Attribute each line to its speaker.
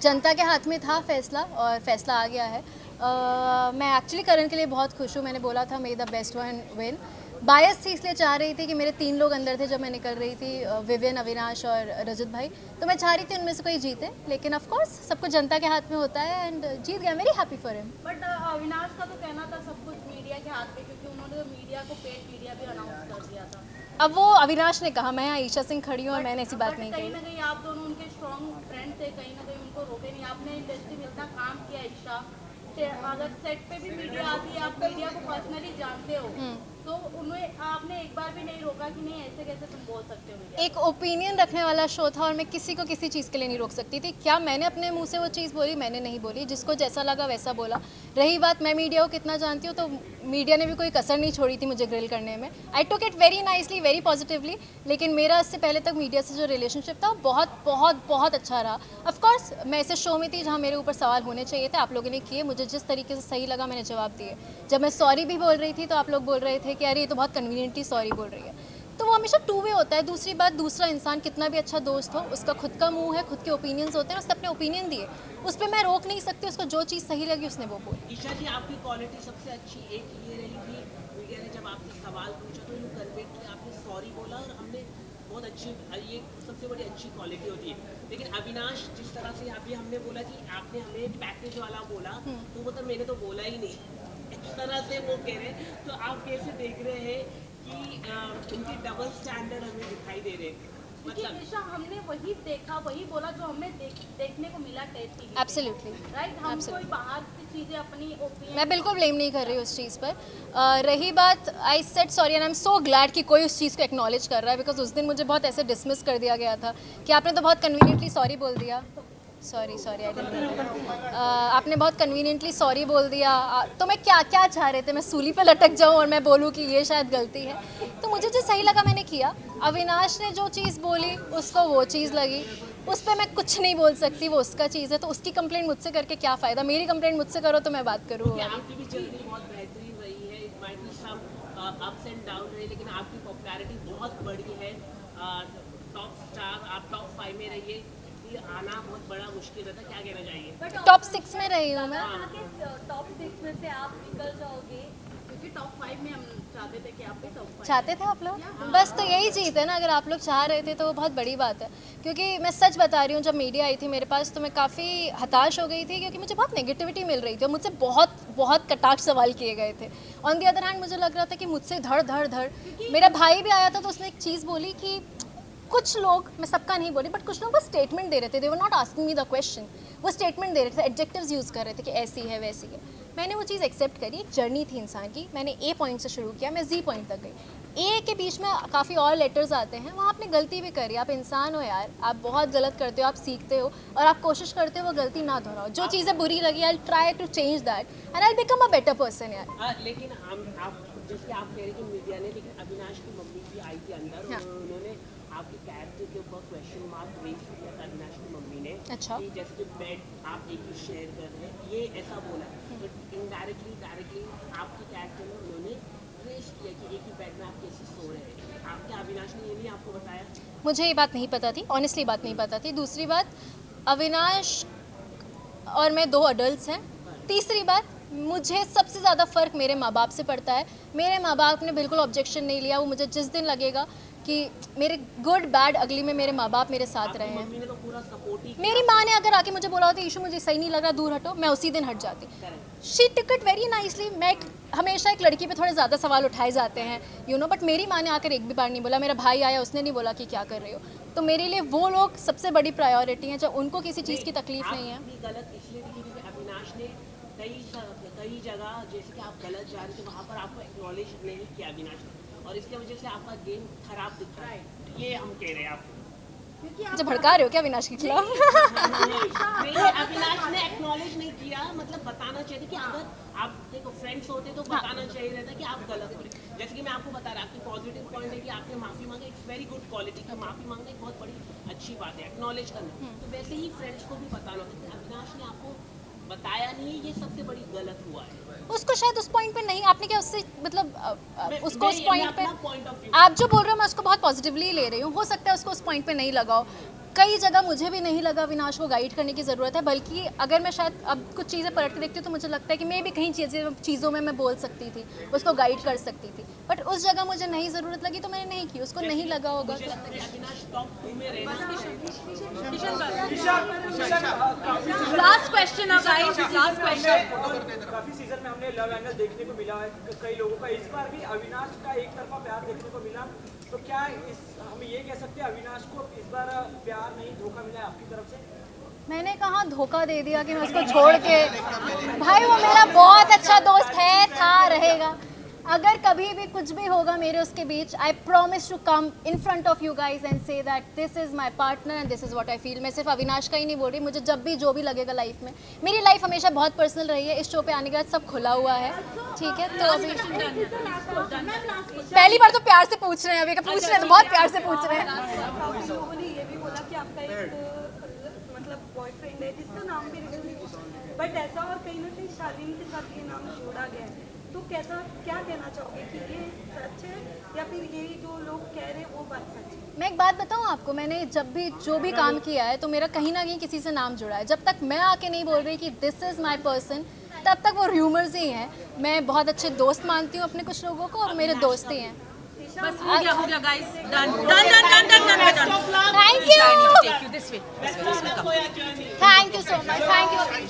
Speaker 1: जनता के हाथ में था फैसला और फैसला आ गया है। मैं एक्चुअली करण के लिए बहुत खुश हूँ। मैंने बोला था may the best one win. Bias थी इसलिए चाह रही थी कि मेरे 3 लोग अंदर थे जब मैं निकल रही थी, विविन, अविनाश और रजत भाई। तो मैं चाह रही थी उनमें से कोई जीते, लेकिन ऑफ कोर्स सबको जनता के हाथ में होता है एंड जीत गया। Very happy for him.
Speaker 2: But Avinash का तो कहना था सब कुछ मीडिया के हाथ में, क्योंकि उन्होंने तो मीडिया को पेड मीडिया भी अनाउंस कर दिया था।
Speaker 1: अब वो अविनाश ने कहा, मैं ईशा सिंह खड़ी हूँ और मैंने ऐसी बात नहीं
Speaker 2: कहीं
Speaker 1: कही।
Speaker 2: ना कहीं आप दोनों उनके स्ट्रॉन्ग फ्रेंड थे, कहीं ना कहीं उनको रोके नहीं। आपने इंडस्ट्री में इतना काम किया ईशा, अगर सेट पे भी मीडिया आती है, आप मीडिया को पर्सनली जानते हो, तो उन्हें आपने एक बार भी नहीं रोका कि नहीं ऐसे कैसे तुम बोल सकते हो।
Speaker 1: एक ओपिनियन रखने वाला शो था और मैं किसी को किसी चीज़ के लिए नहीं रोक सकती थी। क्या मैंने अपने मुंह से वो चीज़ बोली? मैंने नहीं बोली। जिसको जैसा लगा वैसा बोला। रही बात मैं मीडिया को कितना जानती हूँ, तो मीडिया ने भी कोई कसर नहीं छोड़ी थी मुझे ग्रिल करने में। I took it very nicely, very positively. लेकिन मेरा इससे पहले तक मीडिया से जो रिलेशनशिप था वो बहुत बहुत बहुत अच्छा रहा। ऑफकोर्स मैं ऐसे शो में थी जहाँ मेरे ऊपर सवाल होने चाहिए थे, आप लोगों ने किए। मुझे जिस तरीके से सही लगा मैंने जवाब दिए। जब मैं सॉरी भी बोल रही थी तो आप लोग बोल रहे थे कि अरे ये तो बहुत कन्वीनियंटली सॉरी बोल रही है। तो वो हमेशा टू वे होता है। दूसरी बात, दूसरा इंसान कितना भी अच्छा दोस्त हो, उसका खुद का मुंह है, खुद के ओपिनियंस होते हैं, उसने अपने ओपिनियन दिए, उस पर मैं रोक नहीं सकती। उसको जो चीज़ सही लगी उसने वो बोली।
Speaker 3: ईशा जी, आपकी क्वालिटी सबसे अच्छी एक ये रही थी, मीडिया ने जब आपसे सवाल पूछा तो यू कन्वे किया, आपने सॉरी बोला और हमने बहुत अच्छी, ये सबसे बड़ी अच्छी क्वालिटी होती है। लेकिन अविनाश, जिस तरह से अभी हमने बोला कि आपने हमें पैकेज वाला बोला, तो मतलब मैंने तो बोला ही नहीं, इस तरह से वो कह रहे हैं। तो आप कैसे देख रहे हैं कि उनके डबल स्टैंडर्ड हमें दिखाई दे रहे हैं?
Speaker 2: मतलब ईशा, हमने वही देखा, वही बोला जो हमें देखने को मिला टेस्ट टीवी।
Speaker 1: एब्सोल्युटली
Speaker 2: राइट, हम कोई बाहर की चीजें अपनी ओपिनियन,
Speaker 1: मैं बिल्कुल ब्लेम नहीं कर रही उस चीज़ पर। रही बात, I said sorry and I am so glad कि कोई उस चीज़ को एक्नॉलेज कर रहा है, बिकॉज उस दिन मुझे बहुत ऐसे डिसमिस कर दिया गया था कि आपने तो बहुत कन्वीनियंटली सॉरी बोल दिया। Sorry I didn't. आपने बहुत कन्वीनियंटली सॉरी बोल दिया। तो मैं क्या क्या चाह रहे थे? मैं सूली पे लटक जाऊं और मैं बोलूं कि ये शायद गलती है? तो मुझे जो सही लगा मैंने किया। अविनाश ने जो चीज़ बोली उसको वो चीज़ लगी, उस पर मैं कुछ नहीं बोल सकती, वो उसका चीज़ है। तो उसकी कंप्लेंट मुझसे करके क्या फ़ायदा? मेरी कंप्लेंट मुझसे करो तो मैं बात करूँ।
Speaker 3: आपकी भी जर्नी बहुत बेहतरीन रही है, it might be some ups and down रही, लेकिन आपकी पॉपुलैरिटी बहुत बड़ी है। टॉप स्टार, आप टॉप 5 में रहिए, ये आना बहुत बड़ा मुश्किल रहता। क्या कहना चाहिए?
Speaker 1: टॉप 6 में रही हूँ मैं।
Speaker 2: टॉप 6 में से आप निकल जाओगे, क्योंकि टॉप 5 में हम चाहते थे कि आप भी टॉप 5
Speaker 1: चाहते थे आप लोग, बस तो यही चीज़ है ना। अगर आप लोग चाह रहे थे तो वो बहुत बड़ी बात है। क्योंकि मैं सच बता रही हूँ, जब मीडिया आई थी मेरे पास तो मैं काफ़ी हताश हो गई थी, क्योंकि मुझे बहुत नेगेटिविटी मिल रही थी और मुझसे बहुत बहुत कटाक्ष सवाल किए गए थे। ऑन दी अदर हैंड मुझे लग रहा था कि मुझसे धड़ धड़ धड़। मेरा भाई भी आया था तो उसने एक चीज़ बोली कि कुछ लोग, मैं सबका नहीं बोली, बट कुछ लोग बस स्टेटमेंट दे रहे थे। They were not asking me the question. वो स्टेटमेंट दे रहे थे, एडजेक्टिव्स यूज़ कर रहे थे कि ऐसी है वैसी है। मैंने वो चीज़ एक्सेप्ट करी। एक जर्नी थी इंसान की। मैंने ए पॉइंट से शुरू किया, मैं जी पॉइंट तक गई। ए के बीच में काफ़ी और लेटर्स आते हैं, वहाँ आपने गलती भी करी। आप इंसान हो यार, आप बहुत गलत करते हो, आप सीखते हो और आप कोशिश करते हो वो गलती ना दोहराओ। जो चीज़ें बुरी लगी, I try to change that and I become a better person यार।
Speaker 3: लेकिन आप जैसे आप कह रहे कि मीडिया ने, लेकिन अविनाश की मम्मी भी आई थी अंदर,
Speaker 1: हाँ।
Speaker 3: उन्होंने आपके कैरेक्टर के ऊपर क्वेश्चन मार्क रेज किया था अविनाश की मम्मी ने।
Speaker 1: अच्छा।
Speaker 3: कि जैसे जो बेड आप एक ही शेयर कर रहे हैं, ये ऐसा बोला, बट इनडायरेक्टली डायरेक्टली आपके कैरेक्टर में उन्होंने रेज किया कि एक ही बेड में आप कैसे सो रहे हैं। आप क्या अविनाश ने ये नहीं आपको बताया?
Speaker 1: मुझे ये बात नहीं पता थी, ऑनेस्टली बात नहीं पता थी। दूसरी बात, अविनाश और मैं 2 अडल्ट्स हैं। तीसरी बात, मुझे सबसे ज़्यादा फ़र्क मेरे माँ बाप से पड़ता है। मेरे माँ बाप ने बिल्कुल ऑब्जेक्शन नहीं लिया। वो मुझे जिस दिन लगेगा कि मेरे गुड बैड अगली में मेरे माँ बाप मेरे साथ रहे हैं।
Speaker 3: मम्मी ने तो पूरा सपोर्ट ही किया।
Speaker 1: मेरी माँ ने अगर आके मुझे बोला होता इशू मुझे सही नहीं लग रहा, दूर हटो, मैं उसी दिन हट जाती। She took it very nicely. हमेशा एक लड़की पे थोड़े ज़्यादा सवाल उठाए जाते हैं, यू नो, बट मेरी माँ ने आकर एक भी बार नहीं बोला। मेरा भाई आया, उसने नहीं बोला कि क्या कर रहे हो। तो मेरे लिए वो लोग सबसे बड़ी प्रायोरिटी हैं, जब उनको किसी चीज़ की तकलीफ नहीं है।
Speaker 3: गलत इसलिए थी क्योंकि अविनाश ने कई जगह, जैसे कि आप गलत जा रहे थे, वहाँ पर आपको एक्नॉलेज नहीं किया अविनाश ने, और इसकी वजह से आपका गेम खराब दिख रहा है। ये हम कह रहे हैं आपको,
Speaker 1: मुझे भड़का रहे हो क्या अविनाश के खिलाफ?
Speaker 3: नहीं, अविनाश ने एक्नॉलेज नहीं किया। मतलब बताना चाहिए कि अगर आप देखो फ्रेंड्स होते तो बताना चाहिए रहता कि आप गलत हो। जैसे कि मैं आपको बता रहा, आपकी पॉजिटिव पॉइंट है कि आपने माफ़ी मांगी, इट्स वेरी गुड क्वालिटी का। माफ़ी मांगना एक बहुत बड़ी अच्छी बात है, एक्नॉलेज करना। तो वैसे ही फ्रेंड्स को भी बताना होता है कि अविनाश ने आपको बताया नहीं, ये सबसे बड़ी गलत हुआ है।
Speaker 1: उसको शायद उस पॉइंट पे नहीं, आपने क्या उससे मतलब उसको उस
Speaker 3: मैं
Speaker 1: पॉइंट पे,
Speaker 3: अपना point of view-
Speaker 1: आप जो बोल रहे हो मैं उसको बहुत पॉजिटिवली ले रही हूँ, हो सकता है उसको उस पॉइंट पे नहीं लगा हो। कई जगह मुझे भी नहीं लगा अविनाश को गाइड करने की ज़रूरत है, बल्कि अगर मैं शायद अब कुछ चीज़ें पलट के देखती हूँ तो मुझे लगता है कि मैं भी कहीं चीज़ों में मैं बोल सकती थी, उसको गाइड कर सकती थी, बट उस जगह मुझे नहीं ज़रूरत लगी तो मैंने नहीं की, उसको नहीं लगा होगा
Speaker 3: मुझे लगता है कि अविनाश टॉप 2 में रहना।
Speaker 2: Last question guys, last question.
Speaker 4: काफी सीजन में हमने लव एंगल देखने को मिला है कई लोगों का, इस बार भी अविनाश का एक तरफा प्यार देखने को मिला, तो क्या हम ये कह सकते हैं अविनाश को इस बार प्यार नहीं धोखा मिला है आपकी तरफ से?
Speaker 1: मैंने कहा धोखा दे दिया कि मैं उसको छोड़ के, भाई वो मेरा बहुत अच्छा दोस्त है, था, रहेगा। अगर कभी भी कुछ भी होगा मेरे उसके बीच, I promise to come in front of you guys and say that this is my partner and this is what I feel. मैं सिर्फ अविनाश का ही नहीं बोल रही, मुझे जब भी जो भी लगेगा लाइफ में, मेरी लाइफ हमेशा बहुत पर्सनल रही है, इस शो पे आने के बाद सब खुला हुआ है, ठीक है। तो अभी पहली बार तो प्यार से पूछ रहे हैं, अभी का पूछ रहे हैं तो बहुत प्यार से पूछ रहे हैं।
Speaker 5: काफी लोगों ने ये भी बोला कि आपका एक मतलब बॉयफ्रेंड है जिसका नाम भी बट ऐसा, और कहीं ना कहीं शालीन के साथ ये नाम जोड़ा गया है, तो कैसा, क्या कहना चाहोगे कि ये सच है या फिर ये जो लोग कह रहे हैं वो बात सच है?
Speaker 1: मैं एक बात बताऊं आपको, मैंने जब भी जो भी काम किया है तो मेरा कहीं ना कहीं किसी से नाम जुड़ा है। जब तक मैं आके नहीं बोल रही कि दिस इज़ माई पर्सन, तब तक वो र्यूमर्स ही हैं। मैं बहुत अच्छे दोस्त मानती हूँ अपने कुछ लोगों को, और मेरे दोस्त ही हैं।
Speaker 2: बस हो गया guys, done done done done done done.
Speaker 1: Thank you,
Speaker 2: take you this way,
Speaker 1: thank you so much, thank you.